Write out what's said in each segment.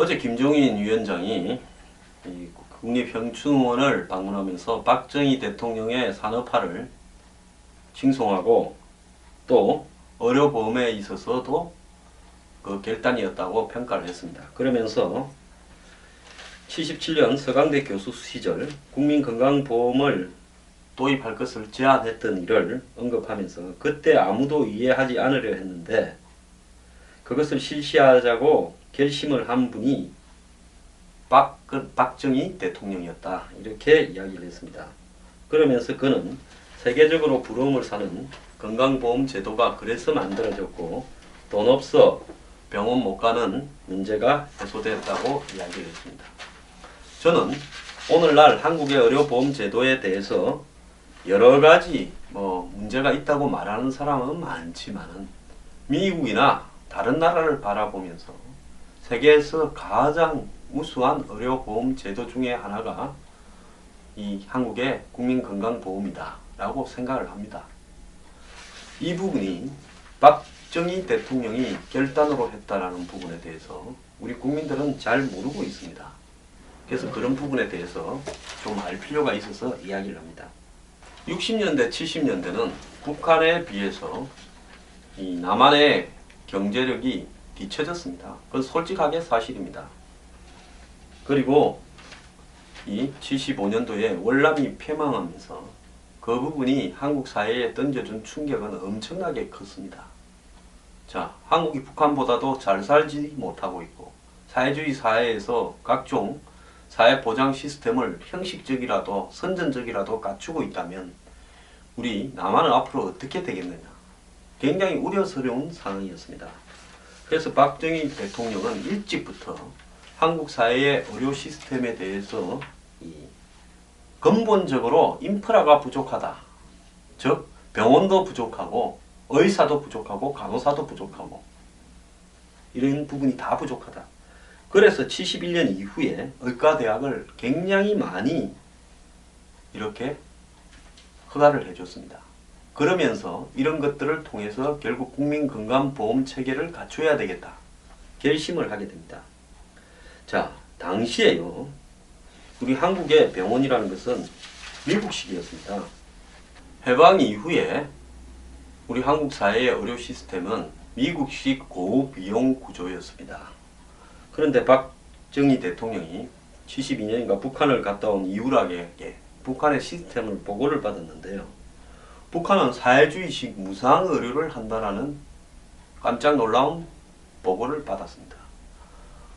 어제 김종인 위원장이 이 국립형충원을 방문하면서 박정희 대통령의 산업화를 칭송하고 또 의료보험에 있어서도 그 결단이었다고 평가를 했습니다. 그러면서 77년 서강대 교수 시절 국민건강보험을 도입할 것을 제안했던 일을 언급하면서 그때 아무도 이해하지 않으려 했는데 그것을 실시하자고 결심을 한 분이 박정희 대통령이었다. 이렇게 이야기를 했습니다. 그러면서 그는 세계적으로 부러움을 사는 건강보험 제도가 그래서 만들어졌고 돈 없어 병원 못 가는 문제가 해소됐다고 이야기를 했습니다. 저는 오늘날 한국의 의료보험 제도에 대해서 여러 가지 문제가 있다고 말하는 사람은 많지만은 미국이나 다른 나라를 바라보면서 세계에서 가장 우수한 의료보험 제도 중에 하나가 이 한국의 국민건강보험이다 라고 생각을 합니다. 이 부분이 박정희 대통령이 결단으로 했다라는 부분에 대해서 우리 국민들은 잘 모르고 있습니다. 그래서 그런 부분에 대해서 좀 알 필요가 있어서 이야기를 합니다. 60년대, 70년대는 북한에 비해서 이 남한의 경제력이 뒤처졌습니다. 그건 솔직하게 사실입니다. 그리고 이 75년도에 월남이 폐망하면서 그 부분이 한국 사회에 던져준 충격은 엄청나게 컸습니다. 자, 한국이 북한보다도 잘 살지 못하고 있고 사회주의 사회에서 각종 사회보장 시스템을 형식적이라도 선전적이라도 갖추고 있다면 우리 남한은 앞으로 어떻게 되겠느냐. 굉장히 우려스러운 상황이었습니다. 그래서 박정희 대통령은 일찍부터 한국 사회의 의료 시스템에 대해서 근본적으로 인프라가 부족하다. 즉 병원도 부족하고 의사도 부족하고 간호사도 부족하고 이런 부분이 다 부족하다. 그래서 71년 이후에 의과대학을 굉장히 많이 이렇게 허가를 해줬습니다. 그러면서 이런 것들을 통해서 결국 국민건강보험 체계를 갖춰야 되겠다. 결심을 하게 됩니다. 자, 당시에요. 우리 한국의 병원이라는 것은 미국식이었습니다. 해방 이후에 우리 한국 사회의 의료 시스템은 미국식 고비용 구조였습니다. 그런데 박정희 대통령이 72년인가 북한을 갔다 온 이후락에게 북한의 시스템을 보고를 받았는데요. 북한은 사회주의식 무상 의료를 한다라는 깜짝 놀라운 보고를 받았습니다.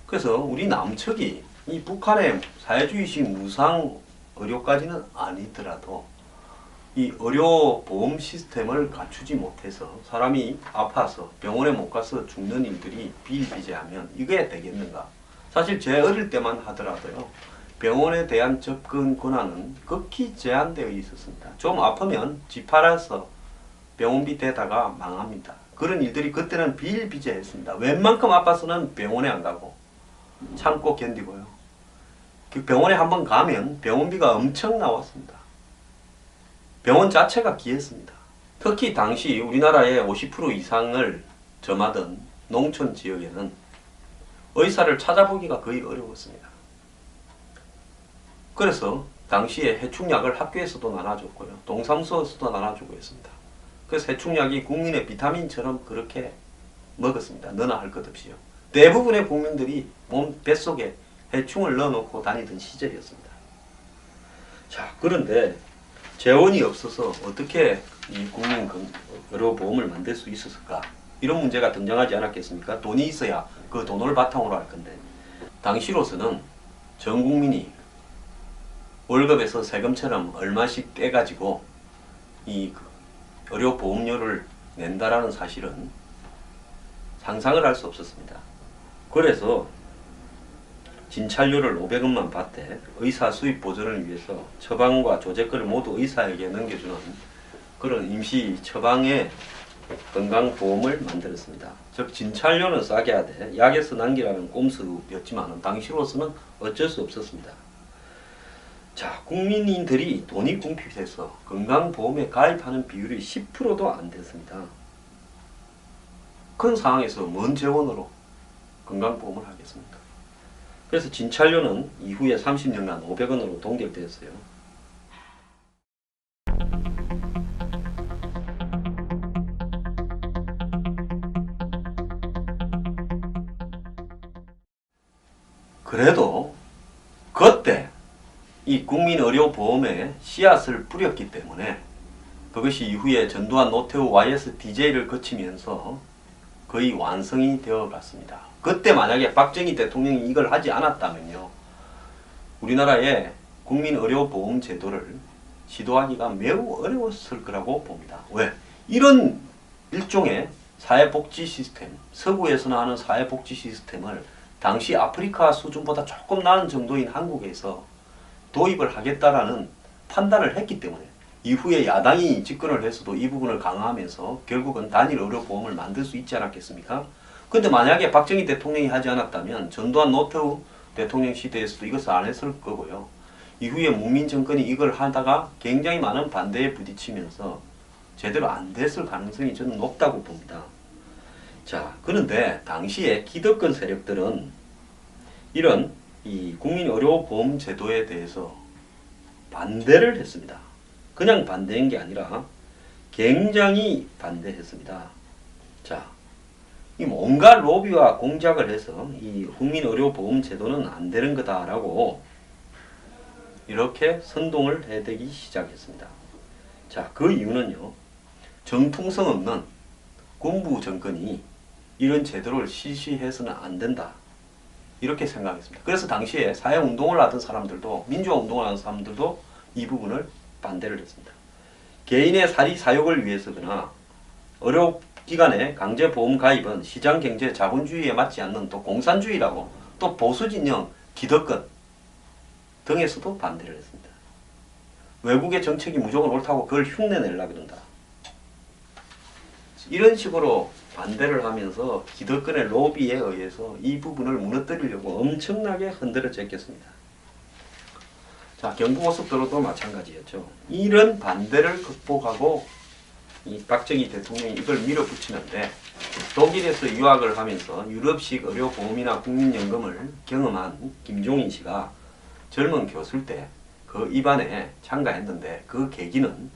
그래서 우리 남측이 이 북한의 사회주의식 무상 의료까지는 아니더라도 이 의료보험 시스템을 갖추지 못해서 사람이 아파서 병원에 못 가서 죽는 일들이 비일비재하면 이게 되겠는가? 사실 제 어릴 때만 하더라도요. 병원에 대한 접근 권한은 극히 제한되어 있었습니다. 좀 아프면 집 팔아서 병원비 대다가 망합니다. 그런 일들이 그때는 비일비재했습니다. 웬만큼 아파서는 병원에 안 가고 참고 견디고요. 그 병원에 한번 가면 병원비가 엄청 나왔습니다. 병원 자체가 귀했습니다. 특히 당시 우리나라의 50% 이상을 점하던 농촌 지역에는 의사를 찾아보기가 거의 어려웠습니다. 그래서 당시에 해충약을 학교에서도 나눠줬고요. 동사무소에서도 나눠주고 있습니다. 그래서 해충약이 국민의 비타민처럼 그렇게 먹었습니다. 너나 할 것 없이요. 대부분의 국민들이 몸 뱃속에 해충을 넣어놓고 다니던 시절이었습니다. 자, 그런데 재원이 없어서 어떻게 이 국민 의료보험을 만들 수 있었을까? 이런 문제가 등장하지 않았겠습니까? 돈이 있어야 그 돈을 바탕으로 할 건데 당시로서는 전 국민이 월급에서 세금처럼 얼마씩 떼가지고 이 의료보험료를 낸다라는 사실은 상상을 할 수 없었습니다. 그래서 진찰료를 500원만 받되 의사 수입 보전을 위해서 처방과 조제권을 모두 의사에게 넘겨주는 그런 임시 처방의 건강보험을 만들었습니다. 즉 진찰료는 싸게 하되 약에서 남기라는 꼼수였지만 당시로서는 어쩔 수 없었습니다. 자, 국민들이 돈이 궁핍해서 건강보험에 가입하는 비율이 10%도 안 됐습니다. 그런 상황에서 뭔 재원으로 건강보험을 하겠습니까? 그래서 진찰료는 이후에 30년간 500원으로 동결되었어요. 그래도 그때 이 국민의료보험에 씨앗을 뿌렸기 때문에 그것이 이후에 전두환, 노태우, YSDJ를 거치면서 거의 완성이 되어 갔습니다. 그때 만약에 박정희 대통령이 이걸 하지 않았다면요, 우리나라의 국민의료보험 제도를 시도하기가 매우 어려웠을 거라고 봅니다. 왜? 이런 일종의 사회복지 시스템, 서구에서나 하는 사회복지 시스템을 당시 아프리카 수준보다 조금 나은 정도인 한국에서 도입을 하겠다라는 판단을 했기 때문에 이후에 야당이 집권을 했어도 이 부분을 강화하면서 결국은 단일 의료보험을 만들 수 있지 않았겠습니까? 근데 만약에 박정희 대통령이 하지 않았다면 전두환, 노태우 대통령 시대에서도 이것을 안 했을 거고요. 이후에 문민 정권이 이걸 하다가 굉장히 많은 반대에 부딪히면서 제대로 안 됐을 가능성이 저는 높다고 봅니다. 자, 그런데 당시에 기득권 세력들은 이런 이 국민의료보험 제도에 대해서 반대를 했습니다. 그냥 반대한 게 아니라 굉장히 반대했습니다. 자, 이 뭔가 로비와 공작을 해서 이 국민의료보험 제도는 안 되는 거다라고 이렇게 선동을 해대기 시작했습니다. 자, 그 이유는요, 정통성 없는 군부 정권이 이런 제도를 실시해서는 안 된다, 이렇게 생각했습니다. 그래서 당시에 사회운동을 하던 사람들도, 민주화운동을 하는 사람들도 이 부분을 반대를 했습니다. 개인의 사리 사욕을 위해서거나 의료기관의 강제보험 가입은 시장경제 자본주의에 맞지 않는 또 공산주의라고, 또 보수진영 기득권 등에서도 반대를 했습니다. 외국의 정책이 무조건 옳다고 그걸 흉내내려고 그런다, 이런 식으로 반대를 하면서 기득권의 로비에 의해서 이 부분을 무너뜨리려고 엄청나게 흔들어 댔겠습니다. 자, 경부고속도로도 마찬가지였죠. 이런 반대를 극복하고 이 박정희 대통령이 이걸 밀어붙이는데, 독일에서 유학을 하면서 유럽식 의료보험이나 국민연금을 경험한 김종인 씨가 젊은 교수일 때 그 입안에 참가했는데, 그 계기는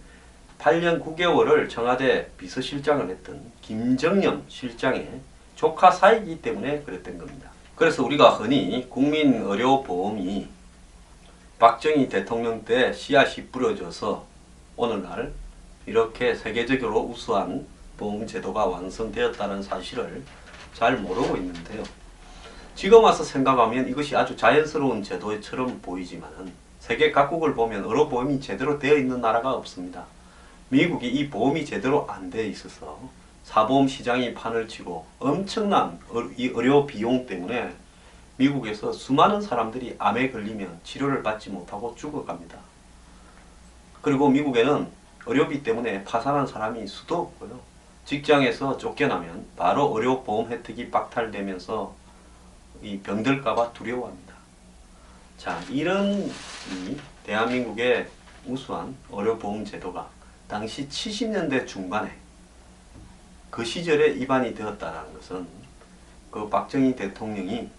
8년 9개월을 청와대 비서실장을 했던 김정년 실장의 조카 사이기 때문에 그랬던 겁니다. 그래서 우리가 흔히 국민의료보험이 박정희 대통령 때 씨앗이 뿌려져서 오늘날 이렇게 세계적으로 우수한 보험제도가 완성되었다는 사실을 잘 모르고 있는데요. 지금 와서 생각하면 이것이 아주 자연스러운 제도처럼 보이지만 세계 각국을 보면 의료보험이 제대로 되어 있는 나라가 없습니다. 미국이 이 보험이 제대로 안 되어 있어서 사보험 시장이 판을 치고 엄청난 이 의료 비용 때문에 미국에서 수많은 사람들이 암에 걸리면 치료를 받지 못하고 죽어갑니다. 그리고 미국에는 의료비 때문에 파산한 사람이 수도 없고요. 직장에서 쫓겨나면 바로 의료보험 혜택이 박탈되면서 이 병들까봐 두려워합니다. 자, 이런 이 대한민국의 우수한 의료보험 제도가 당시 70년대 중반에 그 시절에 입안이 되었다는 것은 그 박정희 대통령이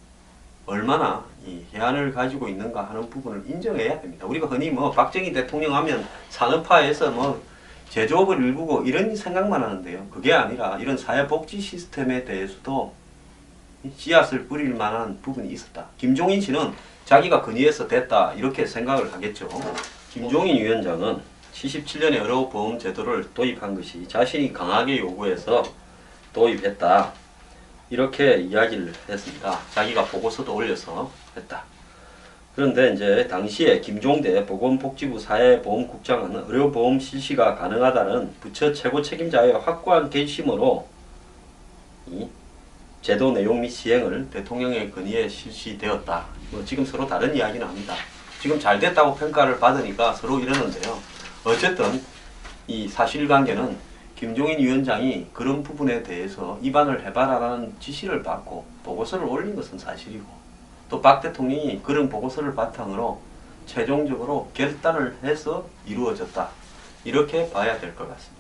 얼마나 이 해안을 가지고 있는가 하는 부분을 인정해야 됩니다. 우리가 흔히 뭐 박정희 대통령 하면 산업화해서 뭐 제조업을 일구고 이런 생각만 하는데요. 그게 아니라 이런 사회복지 시스템에 대해서도 씨앗을 뿌릴 만한 부분이 있었다. 김종인 씨는 자기가 건의해서 됐다 이렇게 생각을 하겠죠. 김종인 위원장은 77년에 의료보험 제도를 도입한 것이 자신이 강하게 요구해서 도입했다, 이렇게 이야기를 했습니다. 자기가 보고서도 올려서 했다. 그런데 이제 당시에 김종대 보건복지부 사회보험국장은 의료보험 실시가 가능하다는 부처 최고 책임자의 확고한 결심으로 이 제도 내용 및 시행을 대통령의 건의에 실시되었다. 뭐 지금 서로 다른 이야기는 합니다. 지금 잘 됐다고 평가를 받으니까 서로 이러는데요. 어쨌든 이 사실관계는 김종인 위원장이 그런 부분에 대해서 입안을 해봐라라는 지시를 받고 보고서를 올린 것은 사실이고, 또 박 대통령이 그런 보고서를 바탕으로 최종적으로 결단을 해서 이루어졌다, 이렇게 봐야 될 것 같습니다.